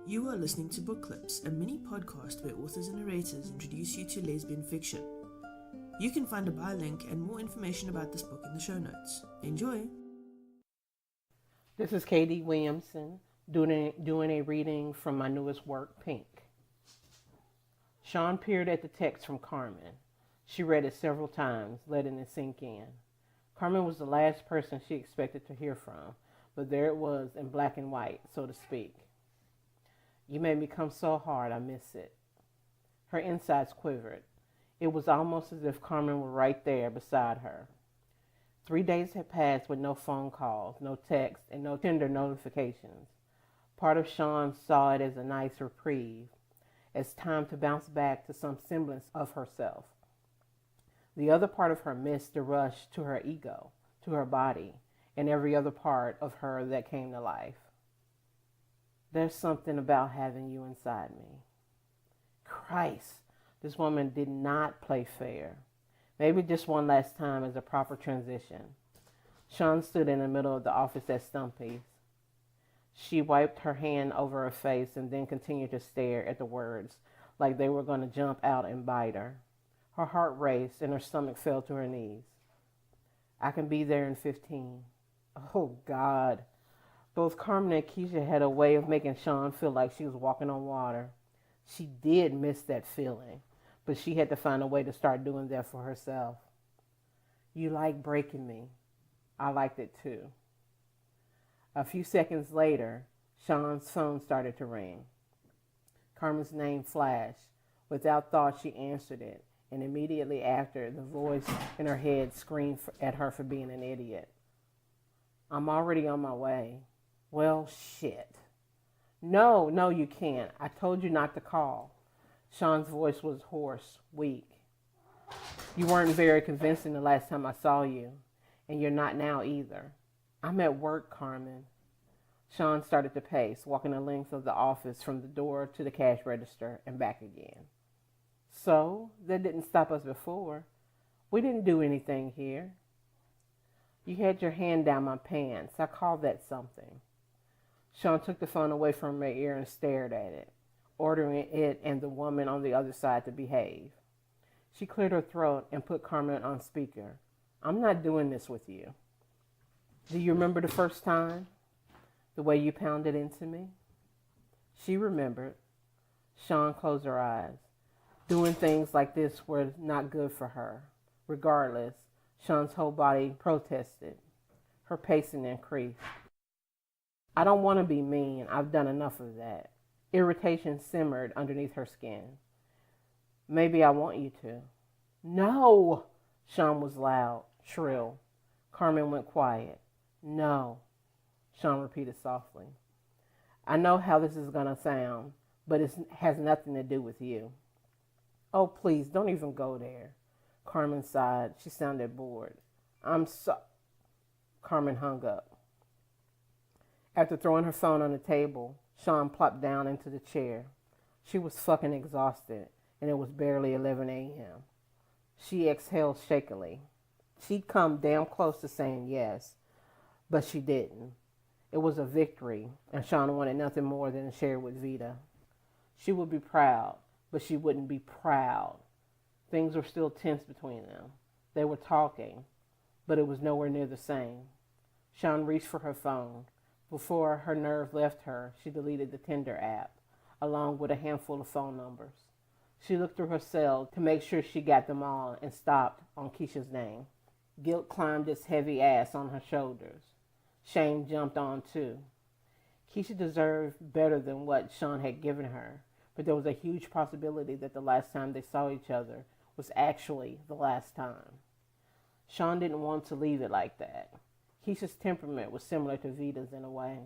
You are listening to Book Clips, a mini podcast where authors and narrators introduce you to lesbian fiction. You can find a buy link and more information about this book in the show notes. Enjoy! This is KD Williamson doing a reading from my newest work, Pink. Shawn peered at the text from Carmen. She read it several times, letting it sink in. Carmen was the last person she expected to hear from, but there it was in black and white, so to speak. You made me come so hard, I miss it. Her insides quivered. It was almost as if Carmen were right there beside her. 3 days had passed with no phone calls, no text, and no Tinder notifications. Part of Shawn saw it as a nice reprieve, as time to bounce back to some semblance of herself. The other part of her missed the rush to her ego, to her body, and every other part of her that came to life. There's something about having you inside me. Christ, this woman did not play fair. Maybe just one last time as a proper transition. Shawn stood in the middle of the office at Stumpy's. She wiped her hand over her face and then continued to stare at the words like they were going to jump out and bite her. Her heart raced and her stomach fell to her knees. I can be there in 15. Oh, God. Both Carmen and Keisha had a way of making Shawn feel like she was walking on water. She did miss that feeling, but she had to find a way to start doing that for herself. You like breaking me. I liked it too. A few seconds later, Shawn's phone started to ring. Carmen's name flashed. Without thought, she answered it, and immediately after, the voice in her head screamed at her for being an idiot. I'm already on my way. Well, shit. No, you can't. I told you not to call. Shawn's voice was hoarse, weak. You weren't very convincing the last time I saw you, and you're not now either. I'm at work, Carmen. Shawn started to pace, walking the length of the office from the door to the cash register and back again. So, that didn't stop us before. We didn't do anything here. You had your hand down my pants. I called that something. Shawn took the phone away from her ear and stared at it, ordering it and the woman on the other side to behave. She cleared her throat and put Carmen on speaker. I'm not doing this with you. Do you remember the first time? The way you pounded into me? She remembered. Shawn closed her eyes. Doing things like this were not good for her. Regardless, Shawn's whole body protested. Her pacing increased. I don't want to be mean. I've done enough of that. Irritation simmered underneath her skin. Maybe I want you to. No! Shawn was loud, shrill. Carmen went quiet. No, Shawn repeated softly. I know how this is going to sound, but it has nothing to do with you. Oh, please, don't even go there. Carmen sighed. She sounded bored. Carmen hung up. After throwing her phone on the table, Shawn plopped down into the chair. She was fucking exhausted, and it was barely 11 a.m. She exhaled shakily. She'd come damn close to saying yes, but she didn't. It was a victory, and Shawn wanted nothing more than to share it with Veda. She would be proud, but she wouldn't be proud. Things were still tense between them. They were talking, but it was nowhere near the same. Shawn reached for her phone. Before her nerve left her, she deleted the Tinder app, along with a handful of phone numbers. She looked through her cell to make sure she got them all and stopped on Keisha's name. Guilt climbed its heavy ass on her shoulders. Shame jumped on too. Keisha deserved better than what Shawn had given her, but there was a huge possibility that the last time they saw each other was actually the last time. Shawn didn't want to leave it like that. Keisha's temperament was similar to Veda's in a way.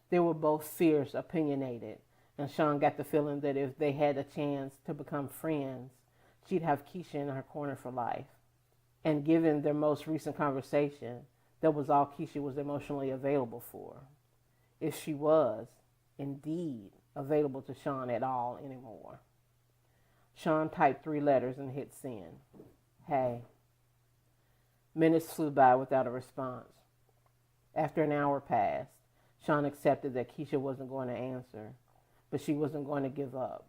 They were both fierce, opinionated, and Shawn got the feeling that if they had a chance to become friends, she'd have Keisha in her corner for life. And given their most recent conversation, that was all Keisha was emotionally available for. If she was, indeed, available to Shawn at all anymore. Shawn typed 3 letters and hit send. Hey. Minutes flew by without a response. After an hour passed, Shawn accepted that Keisha wasn't going to answer. but she wasn't going to give up.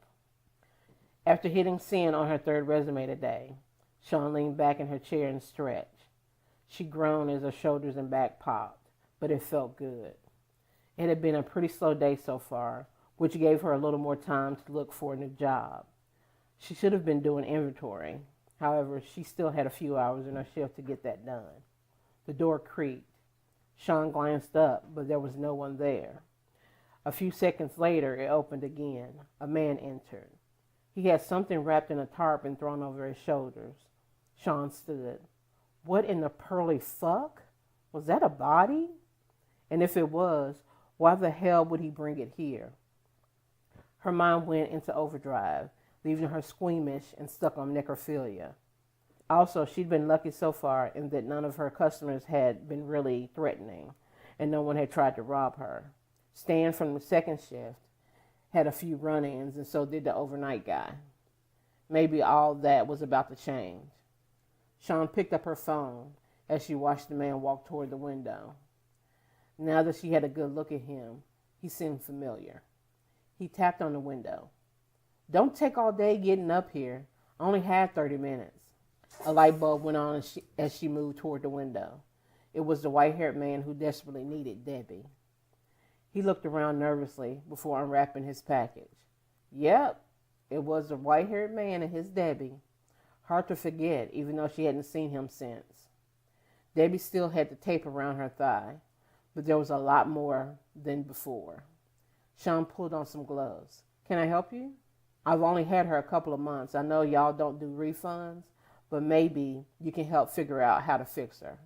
After hitting send on her third resume today, Shawn leaned back in her chair and stretched. She groaned as her shoulders and back popped, but it felt good. It had been a pretty slow day so far, which gave her a little more time to look for a new job. She should have been doing inventory. However, she still had a few hours in her shift to get that done. The door creaked. Shawn glanced up, but there was no one there. A few seconds later, it opened again. A man entered. He had something wrapped in a tarp and thrown over his shoulders. Shawn stood. What in the pearly fuck? Was that a body? And if it was, why the hell would he bring it here? Her mind went into overdrive, leaving her squeamish and stuck on necrophilia. Also, she'd been lucky so far in that none of her customers had been really threatening, and no one had tried to rob her. Stan from the second shift had a few run-ins, and so did the overnight guy. Maybe all that was about to change. Shawn picked up her phone as she watched the man walk toward the window. Now that she had a good look at him, he seemed familiar. He tapped on the window. Don't take all day getting up here. I only had 30 minutes. A light bulb went on as she moved toward the window. It was the white-haired man who desperately needed Debbie. He looked around nervously before unwrapping his package. Yep, it was the white-haired man and his Debbie. Hard to forget, even though she hadn't seen him since. Debbie still had the tape around her thigh, but there was a lot more than before. Shawn pulled on some gloves. Can I help you? I've only had her a couple of months. I know y'all don't do refunds, but maybe you can help figure out how to fix her.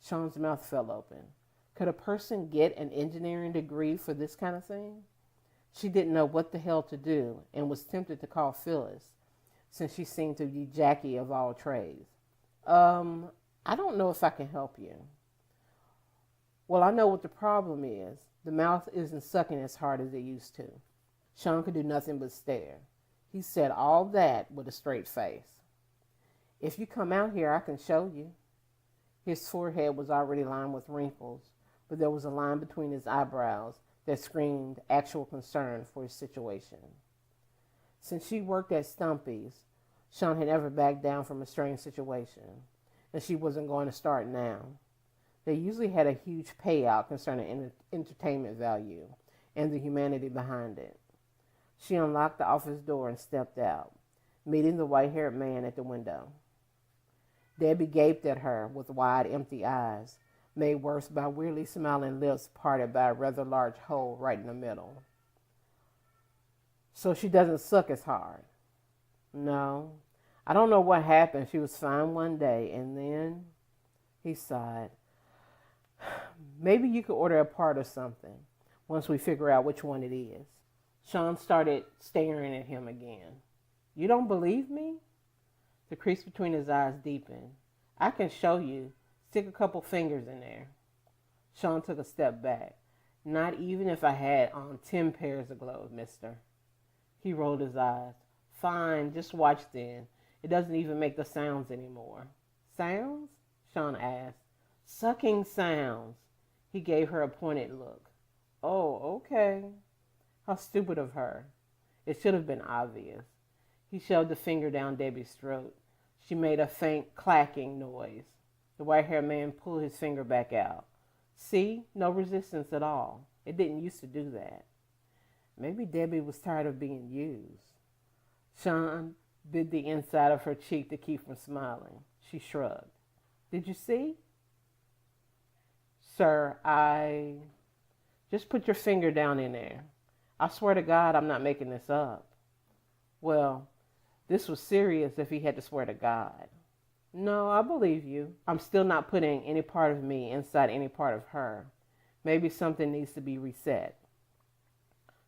Shawn's mouth fell open. Could a person get an engineering degree for this kind of thing? She didn't know what the hell to do and was tempted to call Phyllis, since she seemed to be Jackie of all trades. I don't know if I can help you. Well, I know what the problem is. The mouth isn't sucking as hard as it used to. Shawn could do nothing but stare. He said all that with a straight face. If you come out here, I can show you. His forehead was already lined with wrinkles, but there was a line between his eyebrows that screamed actual concern for his situation. Since she worked at Stumpy's, Shawn had never backed down from a strange situation, and she wasn't going to start now. They usually had a huge payout concerning entertainment value and the humanity behind it. She unlocked the office door and stepped out, meeting the white-haired man at the window. Debbie gaped at her with wide, empty eyes, made worse by weirdly smiling lips parted by a rather large hole right in the middle. So she doesn't suck as hard. No, I don't know what happened. She was fine one day, and then he sighed. Maybe you could order a part or something once we figure out which one it is. Shawn started staring at him again. You don't believe me? The crease between his eyes deepened. I can show you. Stick a couple fingers in there. Shawn took a step back. Not even if I had on 10 pairs of gloves, mister. He rolled his eyes. Fine, just watch then. It doesn't even make the sounds anymore. Sounds? Shawn asked. Sucking sounds. He gave her a pointed look. Oh, okay. How stupid of her. It should have been obvious. He shoved a finger down Debbie's throat. She made a faint clacking noise. The white-haired man pulled his finger back out. See? No resistance at all. It didn't used to do that. Maybe Debbie was tired of being used. Shawn bit the inside of her cheek to keep from smiling. She shrugged. Did you see? Sir, Just put your finger down in there. I swear to God, I'm not making this up. Well, this was serious if he had to swear to God. No, I believe you. I'm still not putting any part of me inside any part of her. Maybe something needs to be reset.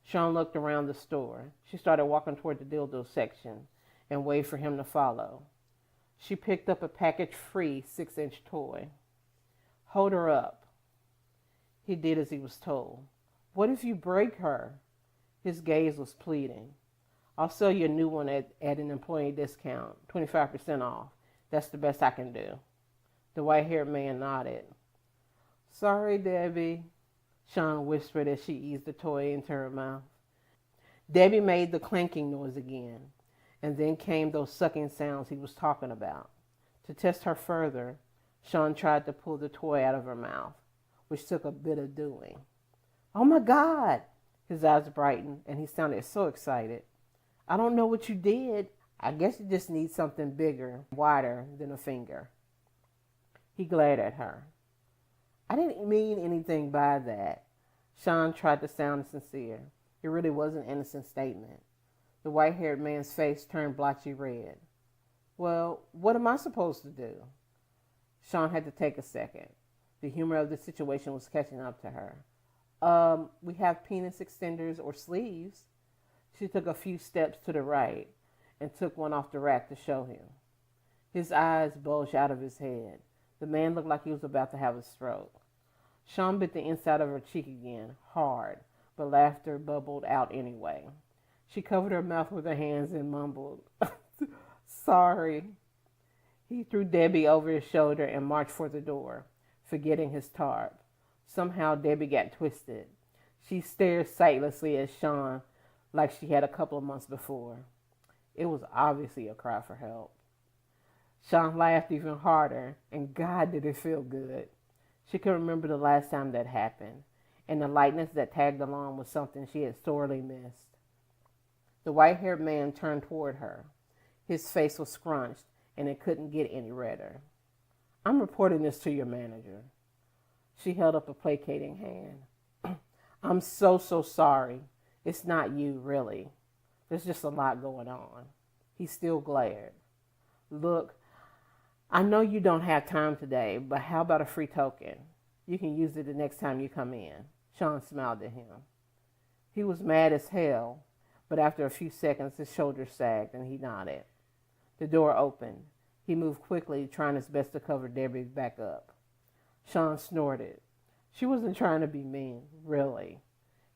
Shawn looked around the store. She started walking toward the dildo section and waited for him to follow. She picked up a package-free 6-inch toy. Hold her up. He did as he was told. What if you break her? His gaze was pleading. I'll sell you a new one at an employee discount, 25% off. That's the best I can do. The white-haired man nodded. Sorry, Debbie, Shawn whispered as she eased the toy into her mouth. Debbie made the clanking noise again, and then came those sucking sounds he was talking about. To test her further, Sean tried to pull the toy out of her mouth, which took a bit of doing. "Oh my God!" His eyes brightened, and he sounded so excited. "I don't know what you did. I guess you just need something bigger, wider than a finger." He glared at her. "I didn't mean anything by that." Sean tried to sound sincere. It really was an innocent statement. The white-haired man's face turned blotchy red. "Well, what am I supposed to do?" Sean had to take a second. The humor of the situation was catching up to her. We have penis extenders or sleeves." She took a few steps to the right and took one off the rack to show him. His eyes bulged out of his head. The man looked like he was about to have a stroke. Sean bit the inside of her cheek again, hard, but laughter bubbled out anyway. She covered her mouth with her hands and mumbled, "Sorry." He threw Debbie over his shoulder and marched for the door, forgetting his tarp. Somehow Debbie got twisted. She stared sightlessly at Sean like she had a couple of months before. It was obviously a cry for help. Sean laughed even harder, and God, did it feel good. She could remember the last time that happened, and the lightness that tagged along was something she had sorely missed. The white-haired man turned toward her. His face was scrunched, and it couldn't get any redder. "I'm reporting this to your manager." She held up a placating hand. "I'm so sorry. It's not you, really. There's just a lot going on." He still glared. "Look, I know you don't have time today, but how about a free token? You can use it the next time you come in." Sean smiled at him. He was mad as hell, but after a few seconds, his shoulders sagged and he nodded. The door opened. He moved quickly, trying his best to cover Debbie back up. Sean snorted. She wasn't trying to be mean, really.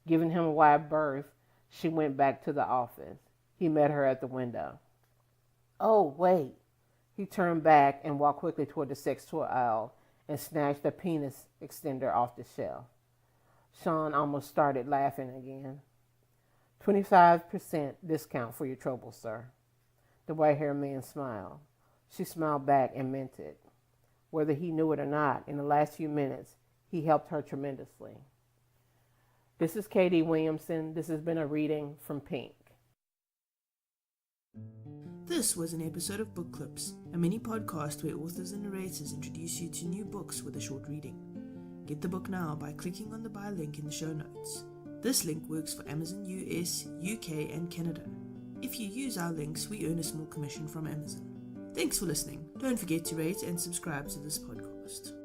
Giving him a wide berth, she went back to the office. He met her at the window. "Oh, wait." He turned back and walked quickly toward the sex toy aisle and snatched a penis extender off the shelf. Sean almost started laughing again. 25% discount for your trouble, sir." The white-haired man smiled. She smiled back and meant it. Whether he knew it or not, in the last few minutes, he helped her tremendously. This is KD Williamson. This has been a reading from Pink. This was an episode of Book Clips, a mini podcast where authors and narrators introduce you to new books with a short reading. Get the book now by clicking on the buy link in the show notes. This link works for Amazon US, UK, and Canada. If you use our links, we earn a small commission from Amazon. Thanks for listening. Don't forget to rate and subscribe to this podcast.